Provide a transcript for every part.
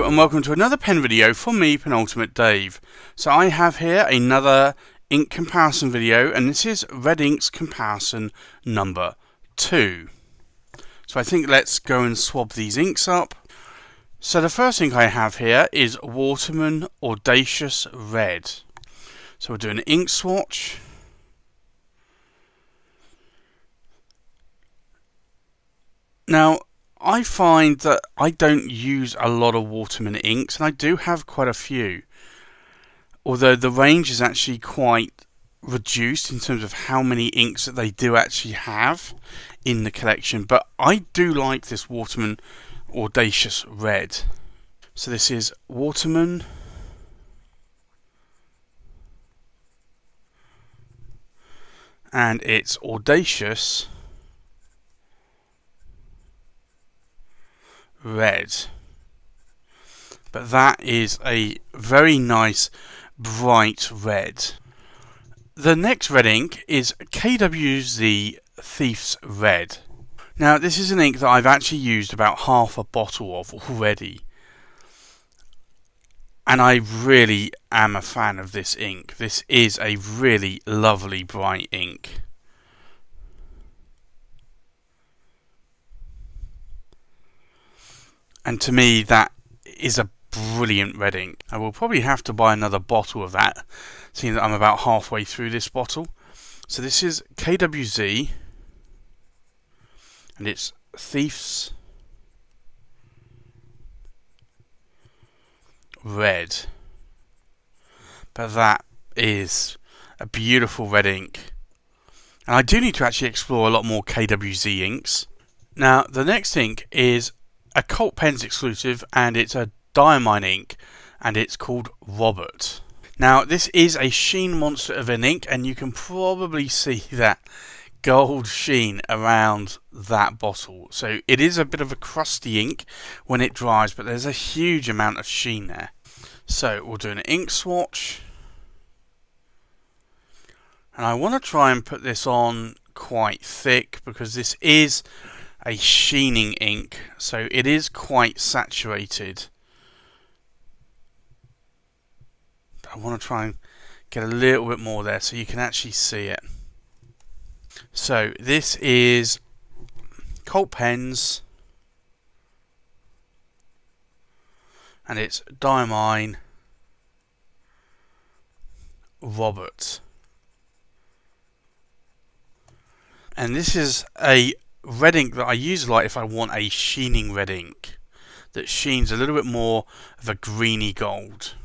Hello and welcome to another pen video from me, Penultimate Dave. So I have here another ink comparison video, and this is Red Ink's comparison number 2. So I think let's go and swab these inks up. So the first ink I have here is Waterman Audacious Red. So we'll do an ink swatch. Now, I find that I don't use a lot of Waterman inks, and I do have quite a few. Although the range is actually quite reduced in terms of how many inks that they do actually have in the collection. But I do like this Waterman Audacious Red. So this is Waterman and it's Audacious Red, but that is a very nice bright red. The next red ink is KWZ Thief's Red. Now this is an ink that I've actually used about half a bottle of already, and I really am a fan of this ink. This is a really lovely bright ink. And to me, that is a brilliant red ink. I will probably have to buy another bottle of that, seeing that I'm about halfway through this bottle. So this is KWZ, and it's Thief's Red. But that is a beautiful red ink. And I do need to actually explore a lot more KWZ inks. Now, the next ink is a Cult Pens exclusive, and it's a Diamine ink, and it's called Robert. Now this is a sheen monster of an ink, and you can probably see that gold sheen around that bottle. So it is a bit of a crusty ink when it dries, but there's a huge amount of sheen there. So we'll do an ink swatch, and I want to try and put this on quite thick because this is a sheening ink, so it is quite saturated. But I want to try and get a little bit more there so you can actually see it. So this is Cult Pens, and it's Diamine Robert. And this is a red ink that I use a lot if I want a sheening red ink that sheens a little bit more of a greeny gold.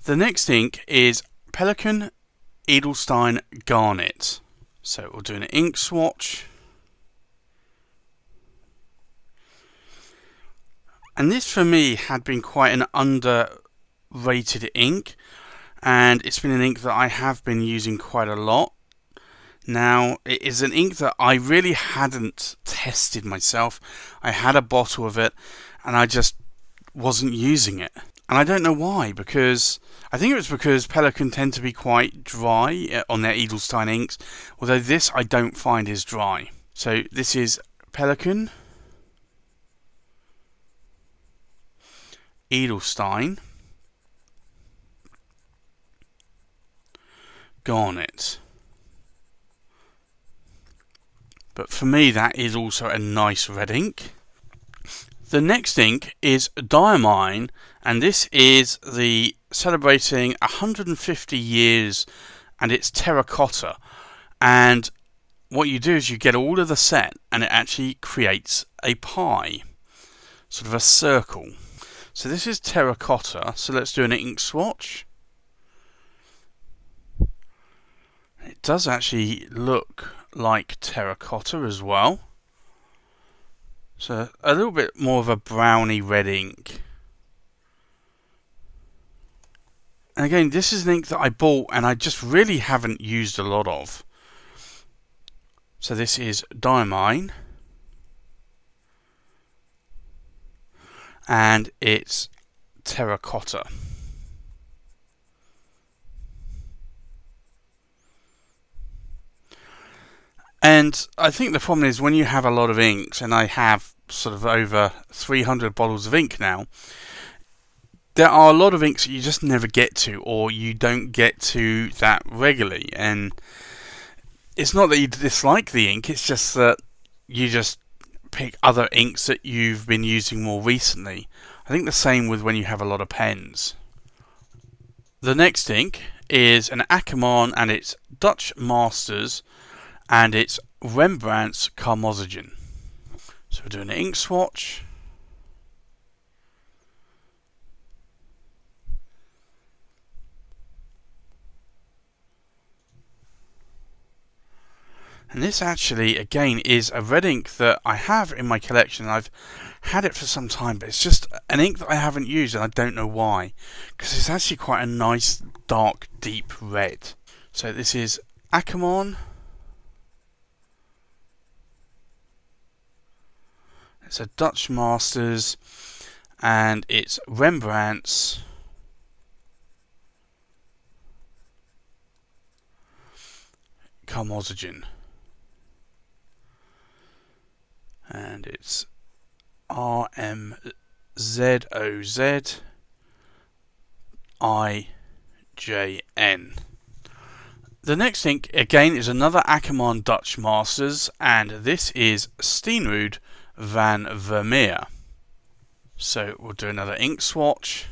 The next ink is Pelikan Edelstein Garnet. So we'll do an ink swatch. And this for me had been quite an underrated ink, and it's been an ink that I have been using quite a lot. Now, it is an ink that I really hadn't tested myself. I had a bottle of it, and I just wasn't using it. And I don't know why, because I think it was because Pelikan tend to be quite dry on their Edelstein inks, although this I don't find is dry. So this is Pelikan Edelstein Garnet. But for me, that is also a nice red ink. The next ink is Diamine, and this is the celebrating 150 years, and it's terracotta. And what you do is you get all of the set, and it actually creates a pie, sort of a circle. So this is terracotta. So let's do an ink swatch. It does actually look like terracotta as well. So a little bit more of a browny red ink. And again, this is an ink that I bought and I just really haven't used a lot of. So this is Diamine, and it's terracotta. And I think the problem is when you have a lot of inks, and I have sort of over 300 bottles of ink now, there are a lot of inks that you just never get to, or you don't get to that regularly. And it's not that you dislike the ink, it's just that you just pick other inks that you've been using more recently. I think the same with when you have a lot of pens. The next ink is an Akkerman, and it's Dutch Masters, and it's Rembrandt's Karmozijn. So we're doing an ink swatch. And this actually, again, is a red ink that I have in my collection. I've had it for some time, but it's just an ink that I haven't used, and I don't know why. Because it's actually quite a nice, dark, deep red. So this is Akkerman. It's a Dutch Masters, and it's Rembrandt's Karmozijn. And it's RMZOZIJN. The next ink, again, is another Akkerman Dutch Masters, and this is Steenrood van Vermeer. So we'll do another ink swatch.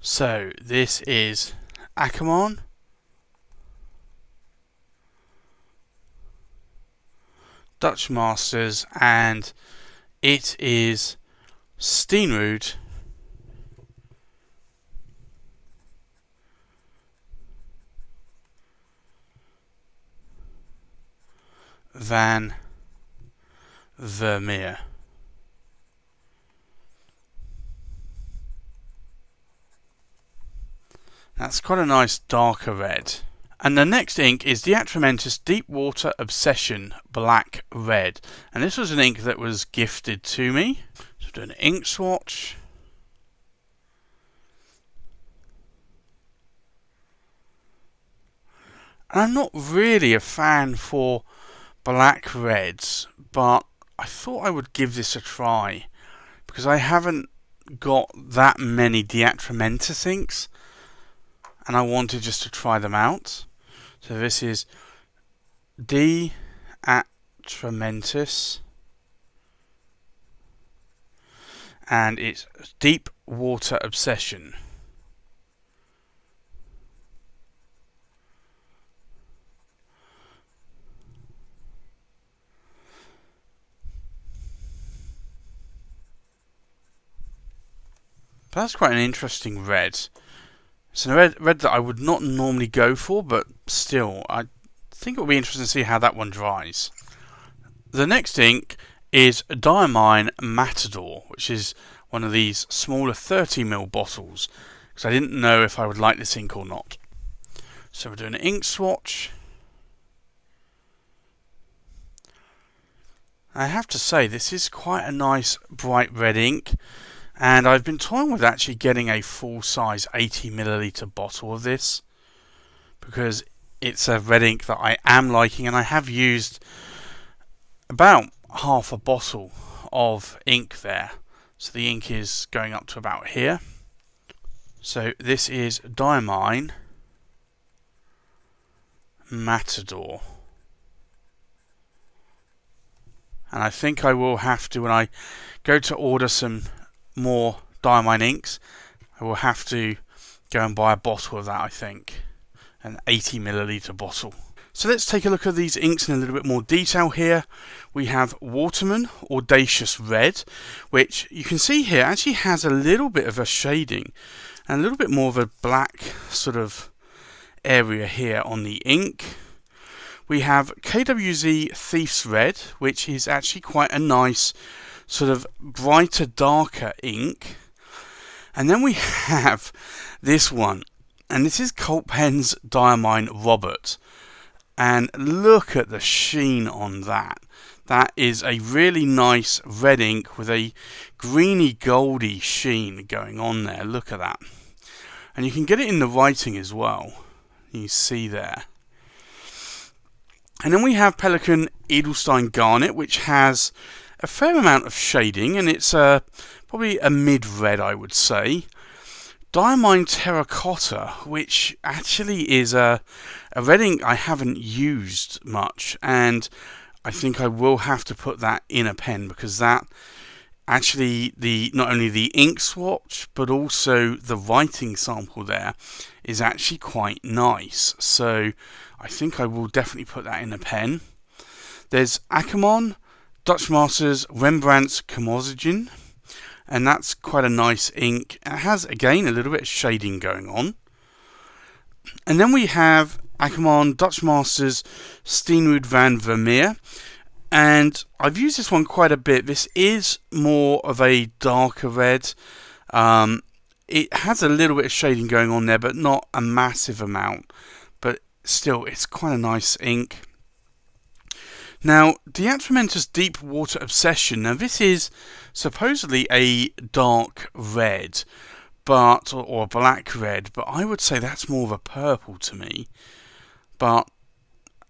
So this is Akkerman, Dutch Masters, and it is Steenrood van Vermeer. That's quite a nice darker red. And the next ink is the Atramentis Deep Water Obsession Black Red. And this was an ink that was gifted to me. So do an ink swatch. And I'm not really a fan for black reds, but I thought I would give this a try, because I haven't got that many Atramentis inks, and I wanted just to try them out. So this is Atramentis, and it's Deep Water Obsession. That's quite an interesting red. It's a red that I would not normally go for, but still, I think it will be interesting to see how that one dries. The next ink is Diamine Matador, which is one of these smaller 30ml bottles, because I didn't know if I would like this ink or not. So we're doing an ink swatch. I have to say, this is quite a nice bright red ink. And I've been toying with actually getting a full-size 80ml bottle of this, because it's a red ink that I am liking, and I have used about half a bottle of ink there. So the ink is going up to about here. So this is Diamine Matador. And I think I will have to, when I go to order some more Diamine inks, I will have to go and buy a bottle of that, I think. An 80ml bottle. So let's take a look at these inks in a little bit more detail here. We have Waterman Audacious Red, which you can see here actually has a little bit of a shading and a little bit more of a black sort of area here on the ink. We have KWZ Thief's Red, which is actually quite a nice sort of brighter, darker ink. And then we have this one, and this is Cult Pen's Diamine Robert. And look at the sheen on that. That is a really nice red ink with a greeny goldy sheen going on there. Look at that. And you can get it in the writing as well. You see there. And then we have Pelikan Edelstein Garnet, which has a fair amount of shading, and it's probably a mid-red, I would say. Diamine Terracotta, which actually is a red ink I haven't used much, and I think I will have to put that in a pen, because that actually, not only the ink swatch, but also the writing sample there is actually quite nice. So I think I will definitely put that in a pen. There's Akkerman, Dutch Masters, Rembrandt's Karmozijn, and that's quite a nice ink. It has, again, a little bit of shading going on. And then we have Akkerman, Dutch Masters, Steenrood van Vermeer. And I've used this one quite a bit. This is more of a darker red. It has a little bit of shading going on there, but not a massive amount. But still, it's quite a nice ink. Now, the Atramentis Deep Water Obsession. Now, this is supposedly a dark red, or a black red, but I would say that's more of a purple to me. But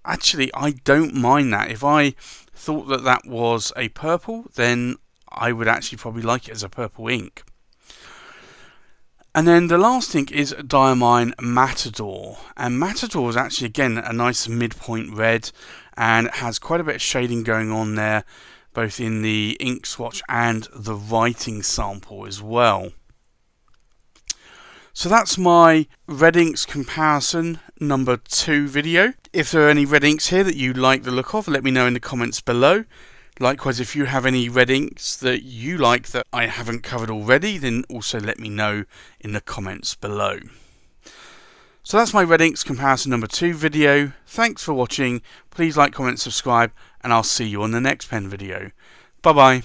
actually, I don't mind that. If I thought that that was a purple, then I would actually probably like it as a purple ink. And then the last ink is Diamine Matador. And Matador is actually, again, a nice midpoint red, and it has quite a bit of shading going on there, both in the ink swatch and the writing sample as well. So that's my red inks comparison number 2 video. If there are any red inks here that you like the look of, let me know in the comments below. Likewise, if you have any red inks that you like that I haven't covered already, then also let me know in the comments below. So that's my red inks comparison number 2 video. Thanks for watching. Please like, comment, subscribe, and I'll see you on the next pen video. Bye bye.